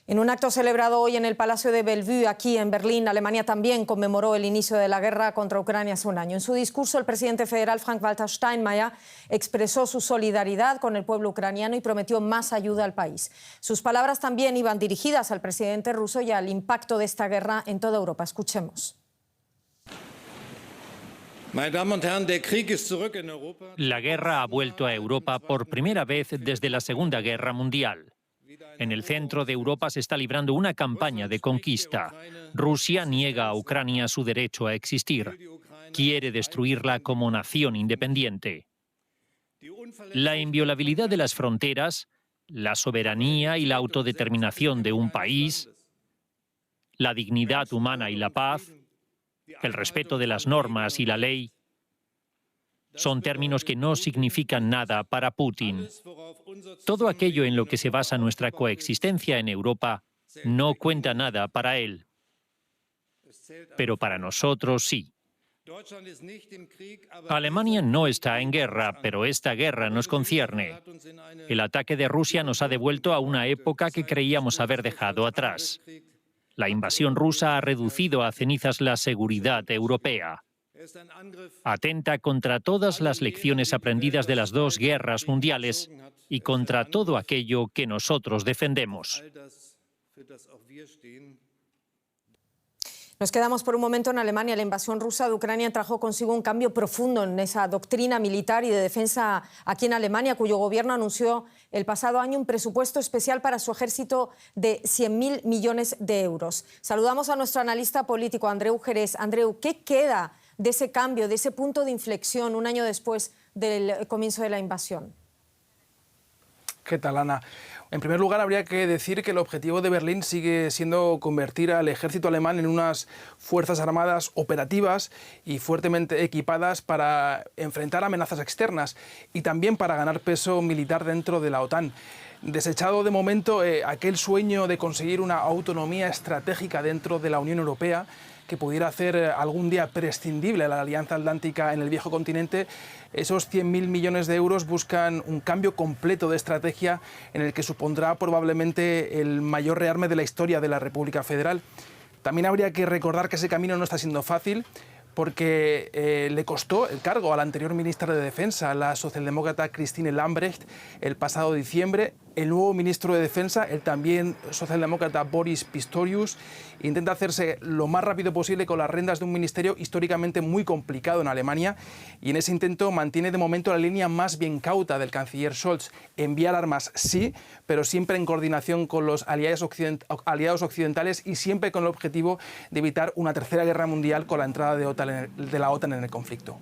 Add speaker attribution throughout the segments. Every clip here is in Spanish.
Speaker 1: En un acto celebrado hoy en el Palacio de Bellevue, aquí en Berlín, Alemania también conmemoró el inicio de la guerra contra Ucrania hace un año. En su discurso, el presidente federal Frank-Walter Steinmeier expresó su solidaridad con el pueblo ucraniano y prometió más ayuda al país. Sus palabras también iban dirigidas al presidente ruso y al impacto de esta guerra en toda Europa. Escuchemos.
Speaker 2: La guerra ha vuelto a Europa por primera vez desde la Segunda Guerra Mundial. En el centro de Europa se está librando una campaña de conquista. Rusia niega a Ucrania su derecho a existir. Quiere destruirla como nación independiente. La inviolabilidad de las fronteras, la soberanía y la autodeterminación de un país, la dignidad humana y la paz, el respeto de las normas y la ley, son términos que no significan nada para Putin. Todo aquello en lo que se basa nuestra coexistencia en Europa no cuenta nada para él. Pero para nosotros sí. Alemania no está en guerra, pero esta guerra nos concierne. El ataque de Rusia nos ha devuelto a una época que creíamos haber dejado atrás. La invasión rusa ha reducido a cenizas la seguridad europea. Atenta contra todas las lecciones aprendidas de las dos guerras mundiales y contra todo aquello que nosotros defendemos.
Speaker 1: Nos quedamos por un momento en Alemania. La invasión rusa de Ucrania trajo consigo un cambio profundo en esa doctrina militar y de defensa aquí en Alemania, cuyo gobierno anunció el pasado año un presupuesto especial para su ejército de 100.000 millones de euros. Saludamos a nuestro analista político, Andreu Jerez. Andreu, ¿qué queda de ese cambio, de ese punto de inflexión un año después del comienzo de la invasión?
Speaker 3: ¿Qué tal, Ana? En primer lugar, habría que decir que el objetivo de Berlín sigue siendo convertir al ejército alemán en unas fuerzas armadas operativas y fuertemente equipadas para enfrentar amenazas externas y también para ganar peso militar dentro de la OTAN. Desechado de momento aquel sueño de conseguir una autonomía estratégica dentro de la Unión Europea, que pudiera hacer algún día prescindible la Alianza Atlántica en el viejo continente, esos 100.000 millones de euros buscan un cambio completo de estrategia en el que supondrá probablemente el mayor rearme de la historia de la República Federal. También habría que recordar que ese camino no está siendo fácil, porque le costó el cargo a la anterior ministra de Defensa, la socialdemócrata Christine Lambrecht, el pasado diciembre. El nuevo ministro de Defensa, el también socialdemócrata Boris Pistorius, intenta hacerse lo más rápido posible con las riendas de un ministerio históricamente muy complicado en Alemania, y en ese intento mantiene de momento la línea más bien cauta del canciller Scholz: enviar armas sí, pero siempre en coordinación con los aliados occidentales y siempre con el objetivo de evitar una tercera guerra mundial con la entrada de la OTAN en el conflicto.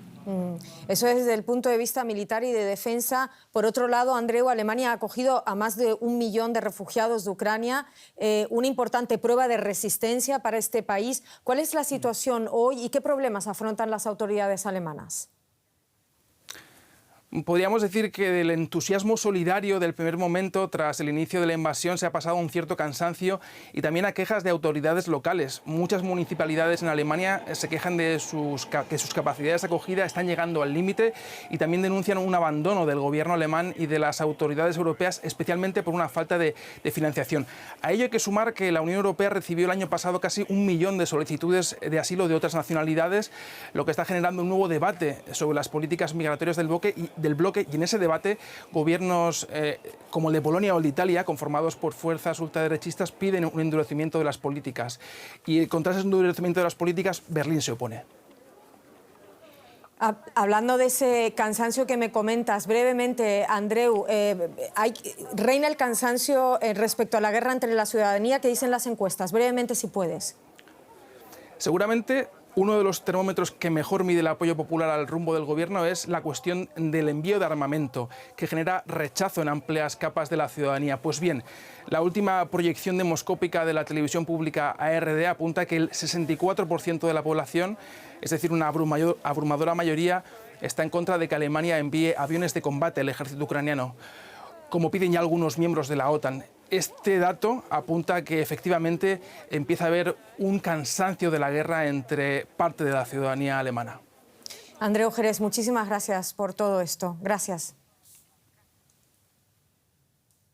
Speaker 1: Eso es desde el punto de vista militar y de defensa. Por otro lado, Andreu, Alemania ha acogido a más de 1 millón de refugiados de Ucrania, una importante prueba de resistencia para este país. ¿Cuál es la situación hoy y qué problemas afrontan las autoridades alemanas?
Speaker 3: Podríamos decir que del entusiasmo solidario del primer momento tras el inicio de la invasión se ha pasado a un cierto cansancio y también a quejas de autoridades locales. Muchas municipalidades en Alemania se quejan de que sus capacidades de acogida están llegando al límite y también denuncian un abandono del gobierno alemán y de las autoridades europeas, especialmente por una falta de financiación. A ello hay que sumar que la Unión Europea recibió el año pasado casi 1 millón de solicitudes de asilo de otras nacionalidades, lo que está generando un nuevo debate sobre las políticas migratorias del bloque, y en ese debate gobiernos como el de Polonia o el de Italia, conformados por fuerzas ultraderechistas, piden un endurecimiento de las políticas, y contra ese endurecimiento de las políticas Berlín se opone.
Speaker 1: Hablando de ese cansancio que me comentas, brevemente, Andreu, reina el cansancio respecto a la guerra entre la ciudadanía. ¿Qué dicen las encuestas? Brevemente, si puedes.
Speaker 3: Seguramente uno de los termómetros que mejor mide el apoyo popular al rumbo del gobierno es la cuestión del envío de armamento, que genera rechazo en amplias capas de la ciudadanía. Pues bien, la última proyección demoscópica de la televisión pública ARD apunta que el 64% de la población, es decir, una abrumadora mayoría, está en contra de que Alemania envíe aviones de combate al ejército ucraniano, como piden ya algunos miembros de la OTAN. Este dato apunta a que efectivamente empieza a haber un cansancio de la guerra entre parte de la ciudadanía alemana.
Speaker 1: Andreu Jerez, muchísimas gracias por todo esto. Gracias.